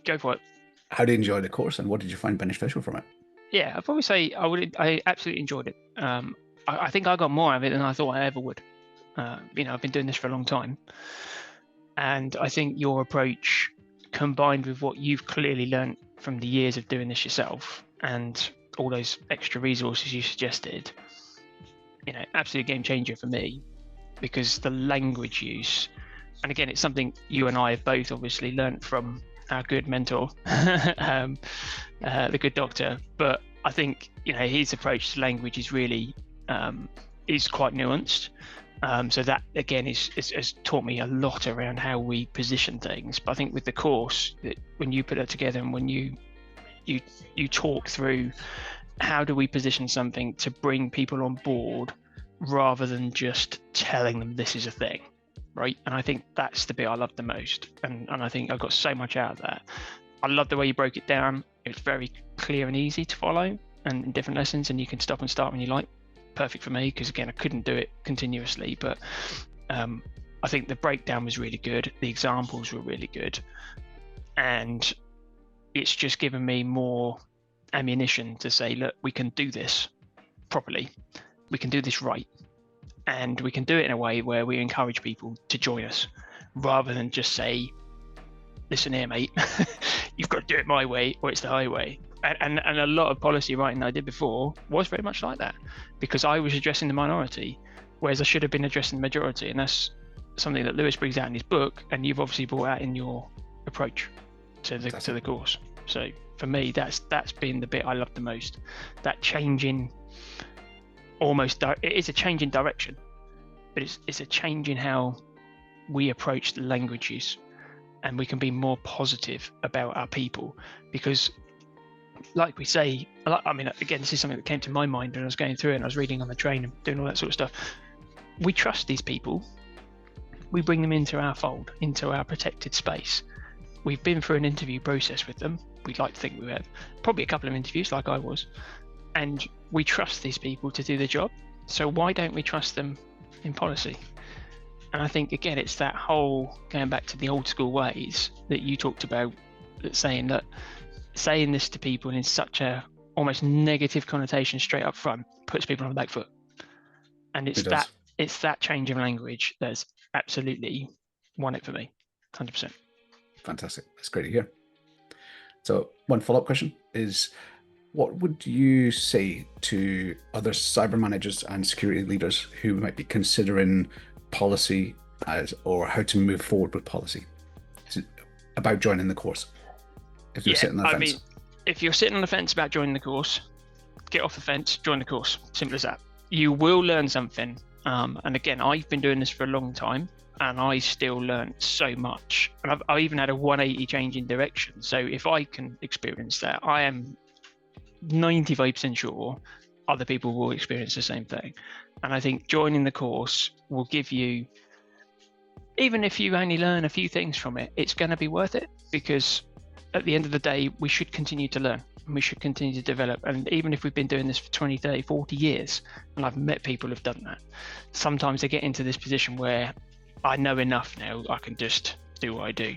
Go for it. How did you enjoy the course, and what did you find beneficial from it? Yeah, I'd probably say I absolutely enjoyed it. I think I got more out of it than I thought I ever would. I've been doing this for a long time, and I think your approach, combined with what you've clearly learned from the years of doing this yourself and all those extra resources you suggested, absolute game changer for me, because the language use, and again, it's something you and I have both obviously learned from our good mentor, the good doctor. But I think his approach to language is really is quite nuanced. So that again has taught me a lot around how we position things. But I think with the course, that when you put it together and when you talk through how do we position something to bring people on board rather than just telling them this is a thing, right? And I think that's the bit I love the most, and I think I got so much out of that. I love the way you broke it down. It was very clear and easy to follow, and in different lessons, and you can stop and start when you like. Perfect for me, because again, I couldn't do it continuously, but I think the breakdown was really good, the examples were really good, and it's just given me more ammunition to say, look, we can do this properly, we can do this right, and we can do it in a way where we encourage people to join us, rather than just say, listen here, mate, you've got to do it my way or it's the highway. And a lot of policy writing I did before was very much like that, because I was addressing the minority, whereas I should have been addressing the majority. And that's something that Lewis brings out in his book, and you've obviously brought out in your approach to the course. So for me, that's been the bit I love the most. That changing, it is a change in direction, but it's a change in how we approach the language use, and we can be more positive about our people. Because like we say, I mean, again, this is something that came to my mind when I was going through it and I was reading on the train and doing all that sort of stuff. We trust these people. We bring them into our fold, into our protected space. We've been through an interview process with them. We'd like to think we have. Probably a couple of interviews like I was. And we trust these people to do the job. So why don't we trust them in policy? And I think, again, it's that whole going back to the old school ways that you talked about, that saying this to people in such a almost negative connotation straight up front puts people on the back foot. And it's that change of language that's absolutely won it for me, 100%. Fantastic. That's great to hear. So one follow-up question is, what would you say to other cyber managers and security leaders who might be considering policy or how to move forward with policy about joining the course? If you're sitting on the fence. If you're sitting on the fence about joining the course, get off the fence, join the course. Simple as that. You will learn something. And again, I've been doing this for a long time, and I still learn so much. And I even had a 180 change in direction. So if I can experience that, I am 95% sure other people will experience the same thing. And I think joining the course will give you, even if you only learn a few things from it, it's going to be worth it, because at the end of the day, we should continue to learn and we should continue to develop. And even if we've been doing this for 20, 30, 40 years, and I've met people who've done that, sometimes they get into this position where I know enough now, I can just do what I do.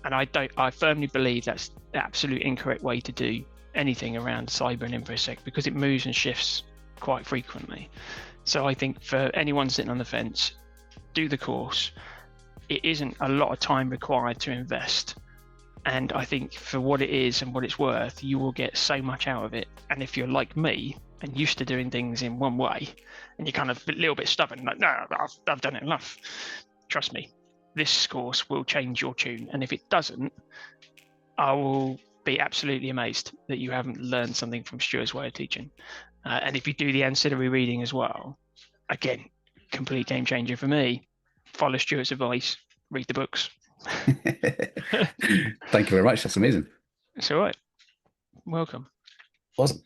And I firmly believe that's the absolute incorrect way to do anything around cyber and InfoSec, because it moves and shifts quite frequently. So I think for anyone sitting on the fence, do the course. It isn't a lot of time required to invest. And I think for what it is and what it's worth, you will get so much out of it. And if you're like me and used to doing things in one way, and you're kind of a little bit stubborn, like, no, I've done it enough. Trust me, this course will change your tune. And if it doesn't, I will be absolutely amazed that you haven't learned something from Stuart's way of teaching. And if you do the ancillary reading as well, again, complete game changer for me. Follow Stuart's advice, read the books. Thank you very much. That's amazing. It's all right. Welcome. Awesome.